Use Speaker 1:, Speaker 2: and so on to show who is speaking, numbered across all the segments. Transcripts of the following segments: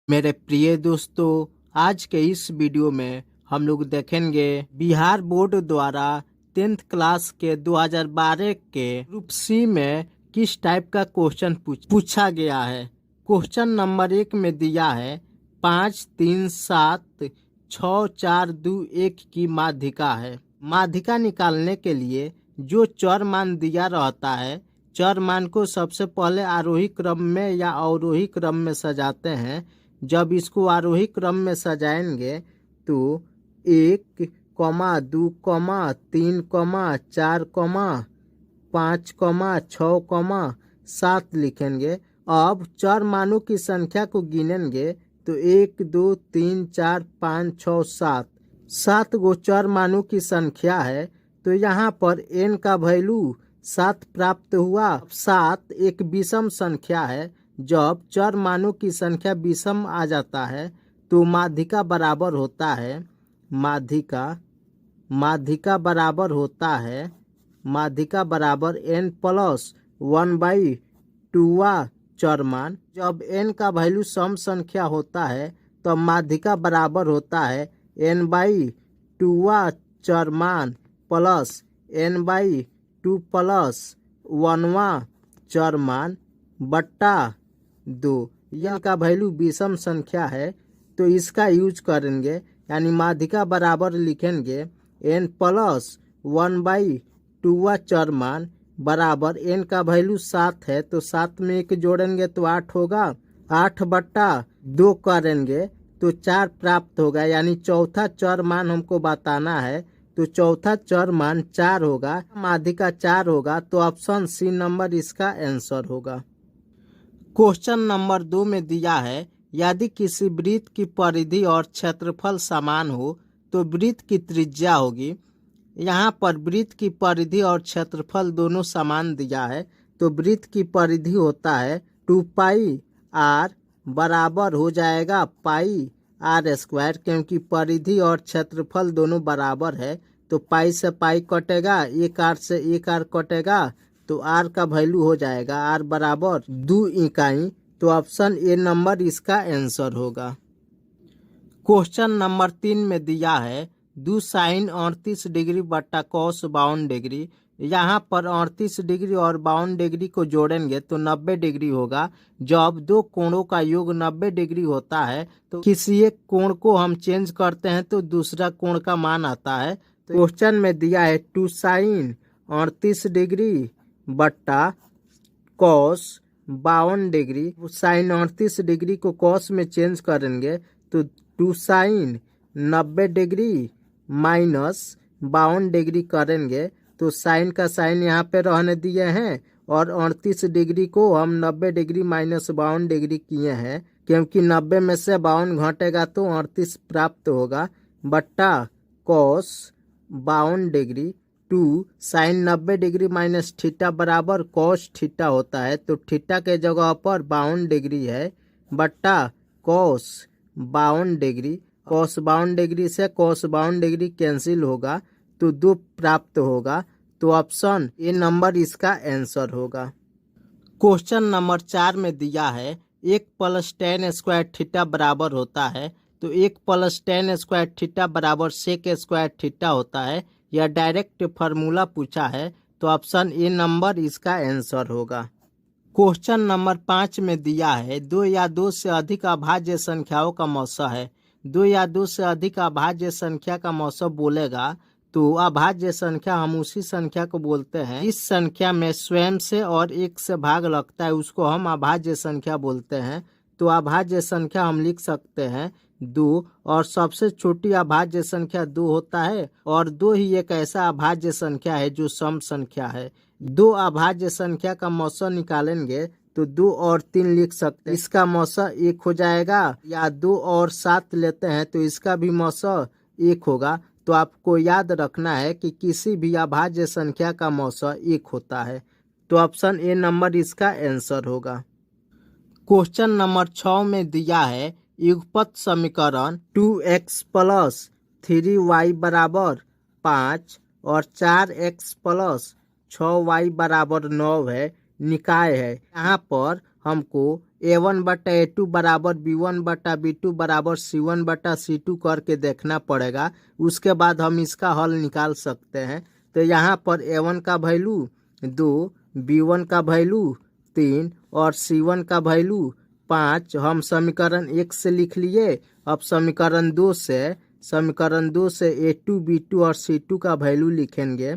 Speaker 1: मेरे प्रिय दोस्तों, आज के इस वीडियो में हम लोग देखेंगे बिहार बोर्ड द्वारा 10th क्लास के 2012 के ग्रुप सी में किस टाइप का क्वेश्चन पूछा गया है। क्वेश्चन नंबर 1 में दिया है 5 3 7 6 4 2 1 की माध्यिका है। माध्यिका निकालने के लिए जो चर मान दिया रहता है, चर मान को सबसे पहले आरोही क्रम में या अवरोही क्रम में सजाते हैं। जब इसको आरोही क्रम में सजाएंगे तो 1, 2, 3, 4, 5, 6, 7 लिखेंगे। अब चर मानों की संख्या को गिनेंगे तो 1, 2, 3, 4, 5, 6, 7 गो चर मानों की संख्या है। तो यहाँ पर n का वैल्यू 7 प्राप्त हुआ। 7 एक विषम संख्या है। जब चर मानों की संख्या विषम आ जाता है तो माध्यिका बराबर होता है माध्यिका बराबर होता है माध्यिका बराबर n प्लस 1/2 चर मान। जब n का वैल्यू सम संख्या होता है तो माध्यिका बराबर होता है n/2 चर मान प्लस n/2 प्लस 1वां चर मान बट्टा 2। यह का वैल्यू विषम संख्या है तो इसका यूज करेंगे, यानी माध्यिका बराबर लिखेंगे n प्लस 1/2 चर मान बराबर n का वैल्यू 7 है तो 7 में 1 जोड़ेंगे तो 8 होगा। 8/2 करेंगे तो 4 प्राप्त होगा, यानी चौथा चर मान हमको बताना है तो चौथा चर मान 4 होगा। माध्यिका 4 होगा तो ऑप्शन सी नंबर इसका आंसर होगा। क्वेश्चन नंबर 2 में दिया है यदि किसी वृत्त की परिधि और क्षेत्रफल समान हो तो वृत्त की त्रिज्या होगी। यहाँ पर वृत्त की परिधि और क्षेत्रफल दोनों समान दिया है तो वृत्त की परिधि होता है 2πr बराबर हो जाएगा πr², क्योंकि परिधि और क्षेत्रफल दोनों बराबर है तो पाई से पाई कटेगा, 1r से 1r कटेगा तो r का वैल्यू हो जाएगा r बराबर 2 इकाई। तो ऑप्शन ए नंबर इसका आंसर होगा। क्वेश्चन नंबर 3 में दिया है 2 sin 38 डिग्री बट्टा cos 52 डिग्री। यहाँ पर 38 डिग्री और 52 डिग्री को जोड़ेंगे तो 90 डिग्री होगा। जब दो कोणों का योग 90 डिग्री होता है तो किसी एक कोण को हम चेंज करते हैं तो दूसरा कोण का मान आता है। तो क्वेश्चन में दिया है 2 sin 38 डिग्री बट्टा cos 52 डिग्री। साइन 38 डिग्री को cos में चेंज करेंगे तो 2 sin 90 डिग्री माइनस 52 डिग्री करेंगे तो साइन का साइन यहाँ पे रहने दिए हैं और 38 डिग्री को हम 90 डिग्री माइनस 52 डिग्री किए हैं, क्योंकि 90 में से 52 घटेगा तो 38 प्राप्त होगा बट्टा cos 52 degree 2 sin 90 degree minus theta बराबर cos थीटा होता है तो थीटा के जगह पर 52 डिग्री है बट्टा cos 52 डिग्री। cos 52 डिग्री से cos 52 डिग्री कैंसिल होगा तो 2 प्राप्त होगा। तो ऑप्शन ए नंबर इसका आंसर होगा। क्वेश्चन नंबर 4 में दिया है 1 + tan² थीटा बराबर होता है तो 1 + tan² थीटा बराबर sec² थीटा होता है। यह डायरेक्ट फार्मूला पूछा है तो ऑप्शन ए नंबर इसका आंसर होगा। क्वेश्चन नंबर 5 में दिया है 2 या 2 से अधिक अभाज्य संख्याओं का मौसा है। 2 या 2 से अधिक अभाज्य संख्या का मौसा बोलेगा तो अभाज्य संख्या हम उसी संख्या को बोलते हैं इस संख्या में स्वयं से और 1 से भाग लगता है, उसको हम अभाज्य संख्या बोलते हैं। तो अभाज्य संख्या हम लिख सकते हैं 2 और सबसे छोटी अभाज्य संख्या 2 होता है और 2 ही एक ऐसा अभाज्य संख्या है जो सम संख्या है। 2 अभाज्य संख्या का मौसा निकालेंगे तो 2 और 3 लिख सकते हैं, इसका मौसा 1 हो जाएगा। या 2 और 7 लेते हैं तो इसका भी मौसा 1 होगा। तो आपको याद रखना है कि किसी भी अभाज्य संख्या का मौसा 1 होता है। तो ऑप्शन ए नंबर इसका आंसर होगा। क्वेश्चन नंबर 6 में दिया है युगपत समीकरण 2x + 3y बराबर 5 और 4x + 6y बराबर 9 है, निकाय है। यहाँ पर हमको A1 बटा A2 बराबर B1 बटा B2 बराबर C1 बटा C2 करके देखना पड़ेगा। उसके बाद हम इसका हल निकाल सकते हैं। तो यहाँ पर A1 का वैल्यू 2, B1 का वैल्यू 3 और C1 का वैल्यू 5 हम समीकरण 1 से लिख लिए। अब समीकरण 2 से A2, B2 और C2 का वैल्यू लिखेंगे।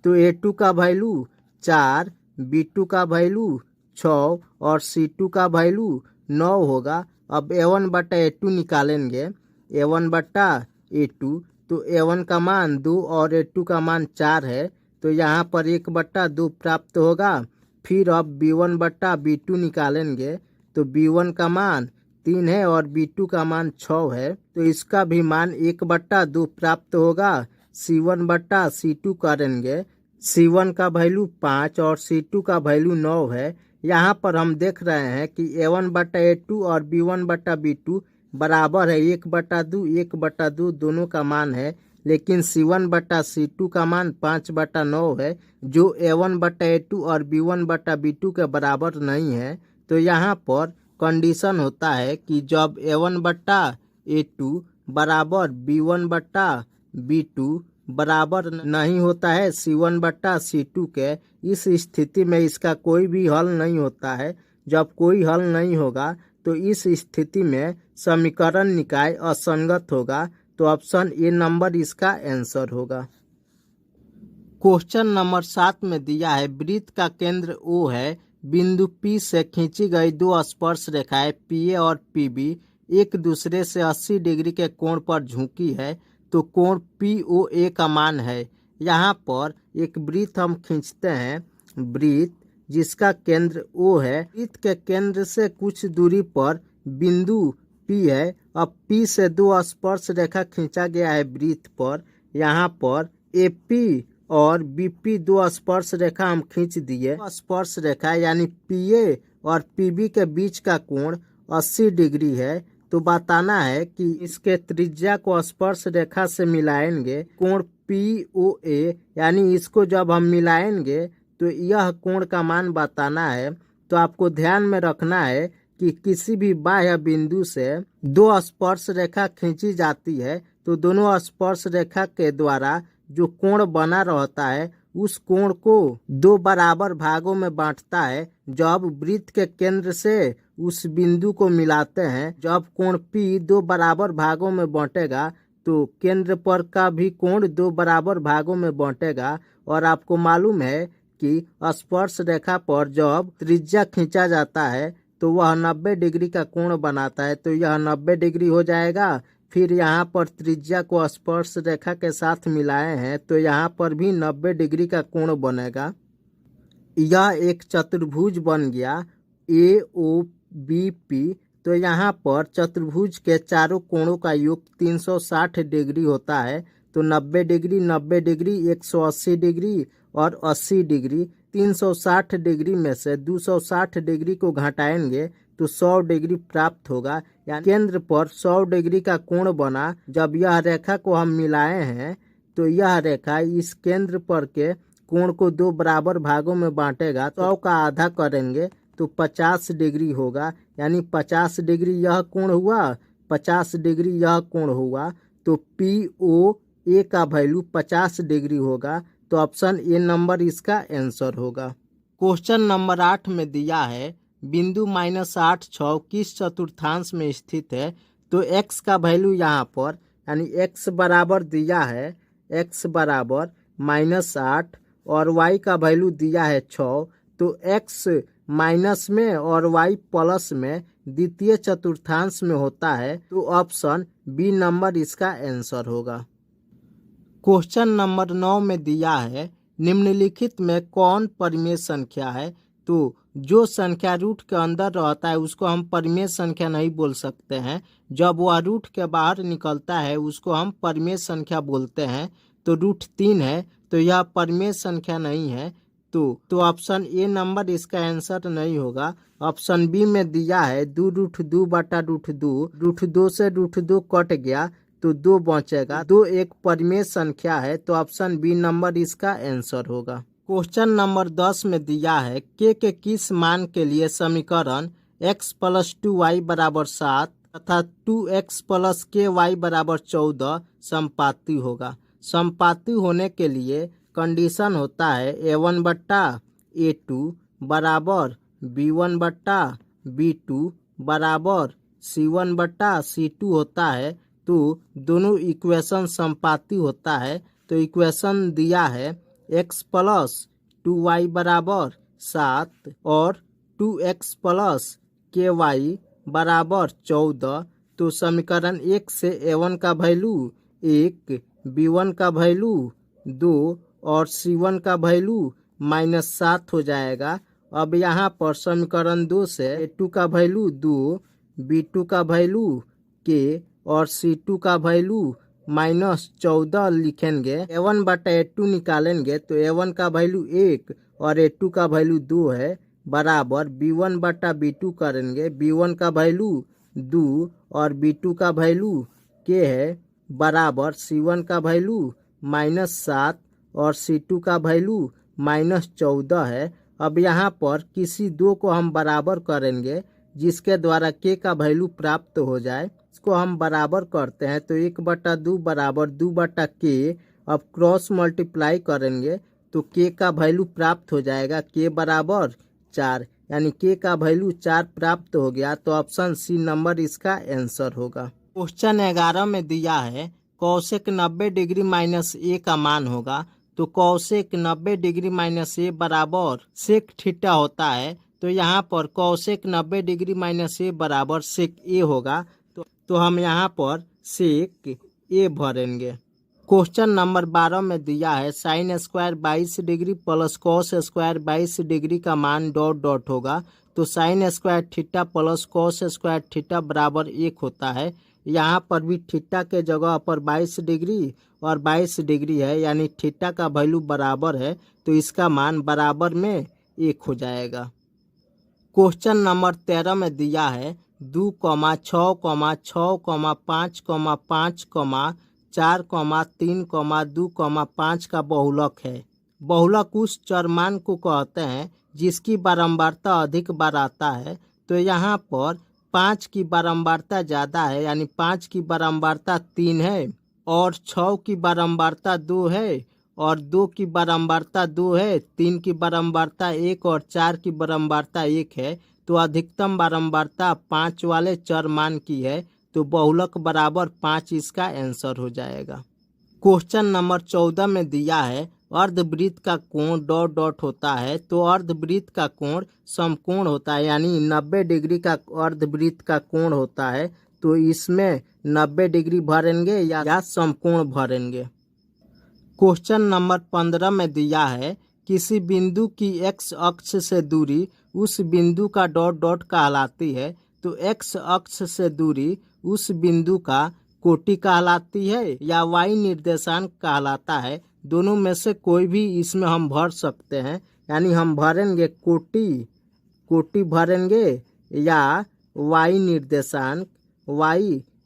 Speaker 1: तो A2 का वैल्यू 4, B2 का वैल्यू 6 और C2 का वैल्यू 9 होगा। अब A1 बटा A2 निकालेंगे। A1 बटा A2, तो A1 का मान 2 और A2 का मान 4 है, तो यहाँ पर 1 बटा 2 प्राप्त होगा। फिर अब B1 बटा B2 निकालेंगे। तो B1 का मान 3 है और B2 का मान 6 है, तो इसका भी मान 1 बटा 2 प्राप्त होगा। C1 बटा C2 करेंगे। C1 का वैल्यू 5 और C2 का वैल्यू 9 है। यहाँ पर हम देख रहे हैं कि A1 बटा A2 और B1 बटा B2 बराबर है 1 बटा 2, 1 बटा 2 दोनों का मान है। लेकिन C1 बटा C2 का मान 5 बटा 9 है, जो A1 बटा A2 और B1 बटा B2 के बराबर नहीं है। तो यहाँ पर कंडीशन होता है कि जब A1 बटा A2 बराबर B1 बटा B2 बराबर नहीं होता है C1 बटा C2 के, इस स्थिति में इसका कोई भी हल नहीं होता है। जब कोई हल नहीं होगा तो इस स्थिति में समीकरण निकाय असंगत होगा। तो ऑप्शन ए नंबर इसका आंसर होगा। क्वेश्चन नंबर 7 में दिया है वृत्त का केंद्र O है, बिंदु P से खींची गई दो स्पर्श रेखाएं PA और PB एक दूसरे से 80 डिग्री के कोण पर झुकी है, तो कोण POA का मान है। यहाँ पर एक वृत्त हम खींचते हैं, वृत्त जिसका केंद्र O है। वृत्त के केंद्र से कुछ दूरी पर बिंदु P है। अब P से दो स्पर्श रेखा खींचा गया है वृत्त पर। यहाँ पर AP और BP दो स्पर्श रेखा हम खींच दिए। स्पर्श रेखा यानी PA और PB के बीच का कोण 80 डिग्री है। तो बताना है कि इसके त्रिज्या को स्पर्श रेखा से मिलाएंगे। कोण POA यानी इसको जब हम मिलाएंगे तो यह कोण का मान बताना है। तो आपको ध्यान में रखना है कि किसी भी बाह्य बिंदु से दो स्पर्श रेखा खींची जाती है, तो दोनों स्पर्श रेखा के द्वारा जो कोण बना रहता है उस कोण को दो बराबर भागों में बांटता है। जब वृत्त के केंद्र से उस बिंदु को मिलाते हैं, जब कोण P दो बराबर भागों में बांटेगा तो केंद्र पर का भी कोण दो बराबर भागों में बांटेगा। और आपको मालूम है कि स्पर्श रेखा पर जब त्रिज्या खींचा जाता है तो वह 90 डिग्री का कोण बनाता है, तो यह 90 डिग्री हो जाएगा। फिर यहाँ पर त्रिज्या को स्पर्श रेखा के साथ मिलाए हैं तो यहाँ पर भी 90 डिग्री का कोण बनेगा। यह एक चतुर्भुज बन गया AOBP। तो यहाँ पर चतुर्भुज के चारों कोणों का योग 360 डिग्री होता है। तो 90 डिग्री, 90 डिग्री, 180 डिग्री और 80 डिग्री। 360 डिग्री में से 260 डिग्री को घटाएंगे तो 100 डिग्री प्राप्त होगा। यानी केंद्र पर 100 डिग्री का कोण बना। जब यह रेखा को हम मिलाए हैं तो यह रेखा इस केंद्र पर के कोण को दो बराबर भागों में बांटेगा। 100 का आधा करेंगे तो 50 डिग्री होगा। यानी 50 डिग्री यह कोण हुआ, 50 डिग्री यह कोण हुआ। तो POA का वैल्यू 50 डिग्री होगा। तो ऑप्शन ए नंबर इसका आंसर होगा। क्वेश्चन नंबर 8 में दिया है बिंदु -8, 6 किस चतुर्थांश में स्थित है। तो x का वैल्यू यहाँ पर यानी x बराबर दिया है, x बराबर -8 और y का वैल्यू दिया है 6। तो x माइनस में और y प्लस में द्वितीय चतुर्थांश में होता है। तो ऑप्शन बी नंबर इसका आंसर होगा। क्वेश्चन नंबर 9 में दिया है निम्नलिखित में कौन परिमेय संख्या है। तो जो संख्या रूट के अंदर रहता है उसको हम परिमेय संख्या नहीं बोल सकते हैं। जब वह रूट के बाहर निकलता है उसको हम परिमेय संख्या बोलते हैं। तो √3 है, तो यह परिमेय संख्या नहीं है। तो ऑप्शन ए नंबर इसका आंसर नहीं होगा। ऑप्शन बी में दिया है 2√2 बटा √2। √2 से √2 कट गया तो 2 बचेगा। 2 एक परिमेय संख्या है। तो ऑप्शन बी नंबर इसका आंसर होगा। क्वेश्चन नंबर 10 में दिया है के किस मान के लिए समीकरण x प्लस 2y बराबर 7 तथा 2x प्लस ky बराबर 14 समपाती होगा। समपाती होने के लिए कंडीशन होता है a1 बट्टा a2 बराबर b1 बट्टा b2 बराबर c1 बट्टा c2 होता है। तो दोनों इक्वेशन समपाती होता है। तो इक्वेशन दिया है x प्लस 2y बराबर 7 और 2x प्लस ky बराबर 14। तो समीकरण 1 से a1 का वैल्यू 1, b1 का वैल्यू 2 और c1 का वैल्यू -7 हो जाएगा। अब यहाँ पर समीकरण 2 से a2 का वैल्यू 2, b2 का वैल्यू k और c2 का वैल्यू -14 लिखेंगे। a1 बटा a2 निकालेंगे तो a1 का वैल्यू 1 और a2 का वैल्यू 2 है बराबर b1 बटा b2 करेंगे। b1 का वैल्यू 2 और b2 का वैल्यू k है बराबर c1 का वैल्यू -7 और c2 का वैल्यू -14 है। अब यहाँ पर किसी दो को हम बराबर करेंगे जिसके द्वारा k का वैल्यू प्राप्त हो जाए। इसको हम बराबर करते हैं तो 1/2 बराबर 2/k। अब क्रॉस मल्टीप्लाई करेंगे तो k का वैल्यू प्राप्त हो जाएगा, k बराबर 4, यानी k का वैल्यू 4 प्राप्त हो गया। तो ऑप्शन सी नंबर इसका आंसर होगा। क्वेश्चन 11 में दिया है कौशिक 90 डिग्री माइनस a का मान होगा। तो कौशिक 90 डिग्री माइनस a बराबर सेक थीटा होता है। तो यहाँ पर कौशिक 90 डिग्री माइनस a बराबर सेक a होगा। तो हम यहाँ पर सेक a भरेंगे। क्वेश्चन नंबर 12 में दिया है sine square 22 degree plus cos square 22 degree का मान डॉट डॉट होगा। तो sine square theta plus cos square theta बराबर 1 होता है। यहाँ पर भी थीटा के जगह पर 22 डिग्री और 22 डिग्री है, यानी थीटा का वैल्यू बराबर है। तो इसका मान बराबर में 1 हो जाएगा। क्वेश्चन नंबर 13 में दिया है 2, 6, 6, 5, 5, 4, 3, 2, 5 का बहुलक है। बहुलक उस चरमान को कहते हैं जिसकी बारंबारता अधिक बार आता है। तो यहाँ पर 5 की बारंबारता ज़्यादा है, यानी 5 की बारंबारता 3 है और 6 की बारंबारता 2 है और 2 की बारंबारता 2 है, 3 की बारंबारता 1 और 4 की बारंबारता 1 है। तो अधिकतम बारंबारता 5 वाले चरमान की है। तो बहुलक बराबर 5 इसका आंसर हो जाएगा। क्वेश्चन नंबर 14 में दिया है अर्धवृत्त का कोण डॉट डॉट होता है। तो अर्धवृत्त का कोण समकोण होता है, यानी 90 डिग्री का अर्धवृत्त का कोण होता है। तो इसमें 90 डिग्री भरेंगे या समकोण भरेंगे। क्वेश्चन नंबर 15 में दिया है किसी बिंदु की x अक्ष से दूरी उस बिंदु का डॉट डॉट कहलाती है। तो x अक्ष से दूरी उस बिंदु का कोटि कहलाती है या y निर्देशांक कहलाता है। दोनों में से कोई भी इसमें हम भर सकते हैं, यानी हम भरेंगे कोटि भरेंगे या y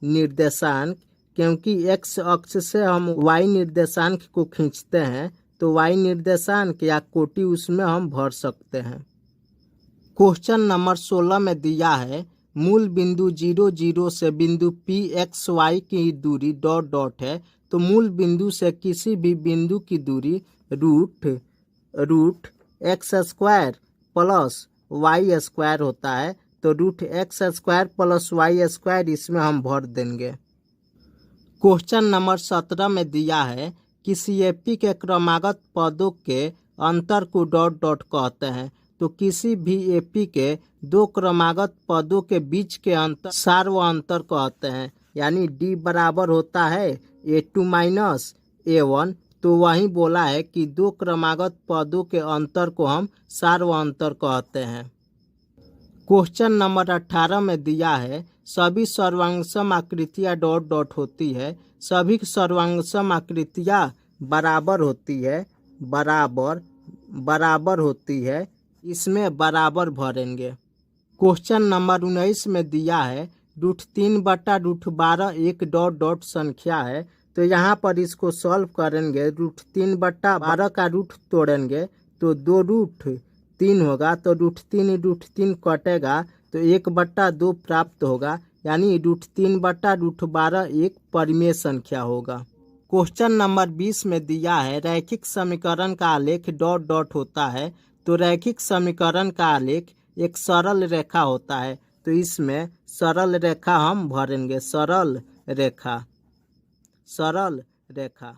Speaker 1: निर्देशांक, क्योंकि x अक्ष से हम y निर्देशांक को खींचते हैं। तो y निर्देशांक या कोटि उसमें हम भर सकते हैं। क्वेश्चन नंबर 16 में दिया है मूल बिंदु 0, 0 से बिंदु P x y की दूरी डॉट डॉट है। तो मूल बिंदु से किसी भी बिंदु की दूरी root X square plus Y square होता है। तो root X square plus Y square इसमें हम भर देंगे। क्वेश्चन नंबर 17 में दिया है किसी एपी के क्रमागत पदों के अंतर को डॉट डॉट कहते हैं। तो किसी भी एपी के दो क्रमागत पदों के बीच के अंतर सार्व अंतर कहते हैं, यानी डी बराबर होता है a2 माइनस a1। तो वही बोला है कि दो क्रमागत पदों के अंतर को हम सार्व अंतर कहते हैं। क्वेश्चन नंबर 18 में दिया है सभी सर्वांगसम आकृतियां डॉट डॉट होती है। सभी सर्वांगसम आकृतियां बराबर होती है, इसमें बराबर भरेंगे। क्वेश्चन नंबर 19 में दिया है √3/√12 एक डॉट डॉट संख्या है। तो यहाँ पर इसको सॉल्व करेंगे। √3/12 का रूट तोड़ेंगे तो 2√3 होगा। तो √3 कटेगा तो 1/2 प्राप्त होगा, यानी √3/√12 एक परिमेय संख्या होगा। क्वेश्चन नंबर 20 में दिया है रैखिक समीकरण का आलेख ... होता है। तो रैखिक समीकरण का आलेख एक सरल रेखा होता है, तो इसमें सरल रेखा हम भरेंगे। सरल रेखा।